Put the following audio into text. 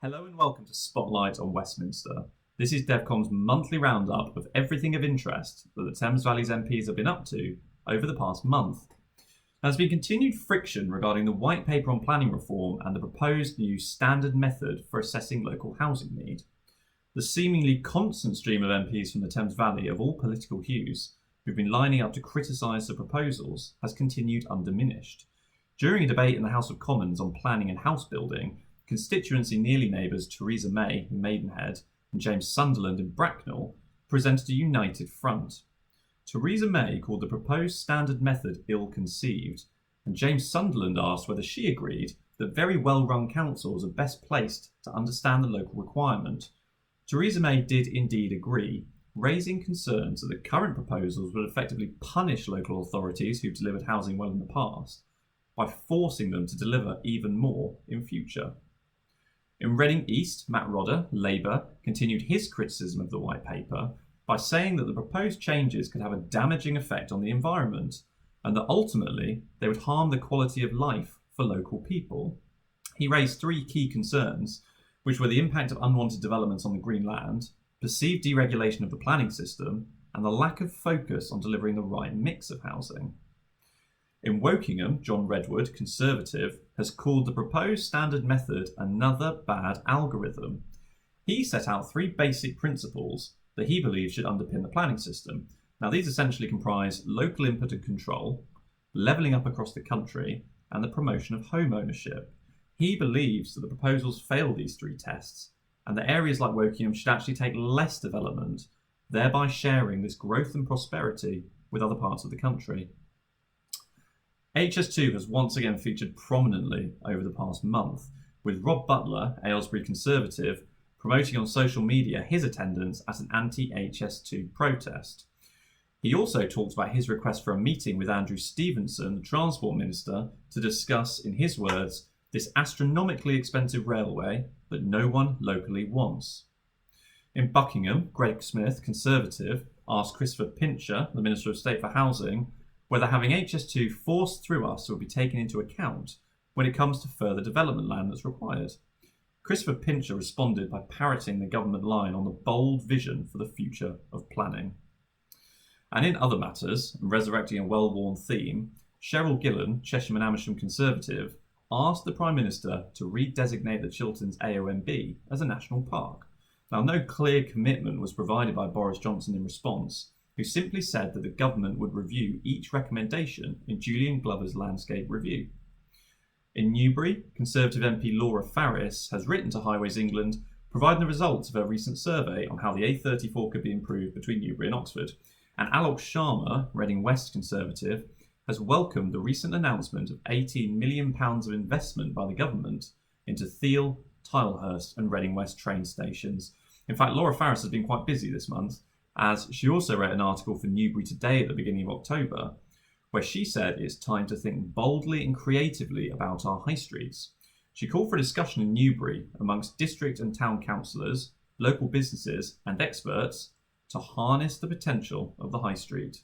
Hello and welcome to Spotlight on Westminster. This is DevCom's monthly roundup of everything of interest that the Thames Valley's MPs have been up to over the past month. There's been continued friction regarding the white paper on planning reform and the proposed new standard method for assessing local housing need. The seemingly constant stream of MPs from the Thames Valley of all political hues who've been lining up to criticise the proposals has continued undiminished. During a debate in the House of Commons on planning and house building, constituency nearly neighbours Theresa May in Maidenhead and James Sunderland in Bracknell presented a united front. Theresa May called the proposed standard method ill-conceived, and James Sunderland asked whether she agreed that very well-run councils are best placed to understand the local requirement. Theresa May did indeed agree, raising concerns that the current proposals would effectively punish local authorities who've delivered housing well in the past by forcing them to deliver even more in future. In Reading East, Matt Rodder, Labour, continued his criticism of the white paper by saying that the proposed changes could have a damaging effect on the environment and that ultimately they would harm the quality of life for local people. He raised three key concerns, which were the impact of unwanted developments on the green land, perceived deregulation of the planning system, and the lack of focus on delivering the right mix of housing. In Wokingham, John Redwood, Conservative, has called the proposed standard method another bad algorithm. He set out three basic principles that he believes should underpin the planning system. Now, these essentially comprise local input and control, levelling up across the country, and the promotion of home ownership. He believes that the proposals fail these three tests, and that areas like Wokingham should actually take less development, thereby sharing this growth and prosperity with other parts of the country. HS2 has once again featured prominently over the past month, with Rob Butler, Aylesbury Conservative, promoting on social media his attendance at an anti-HS2 protest. He also talked about his request for a meeting with Andrew Stevenson, the Transport Minister, to discuss, in his words, this astronomically expensive railway that no one locally wants. In Buckingham, Greg Smith, Conservative, asked Christopher Pincher, the Minister of State for Housing, whether having HS2 forced through us will be taken into account when it comes to further development land that's required. Christopher Pincher responded by parroting the government line on the bold vision for the future of planning. And in other matters, resurrecting a well-worn theme, Cheryl Gillan, Chesham and Amersham Conservative, asked the Prime Minister to redesignate the Chilterns AONB as a national park. Now, no clear commitment was provided by Boris Johnson in response, who simply said that the government would review each recommendation in Julian Glover's landscape review. In Newbury, Conservative MP Laura Farris has written to Highways England, providing the results of her recent survey on how the A34 could be improved between Newbury and Oxford. And Alok Sharma, Reading West Conservative, has welcomed the recent announcement of £18 million of investment by the government into Theale, Tilehurst and Reading West train stations. In fact, Laura Farris has been quite busy this month, as she also wrote an article for Newbury Today at the beginning of October, where she said it's time to think boldly and creatively about our high streets. She called for a discussion in Newbury amongst district and town councillors, local businesses and experts to harness the potential of the high street.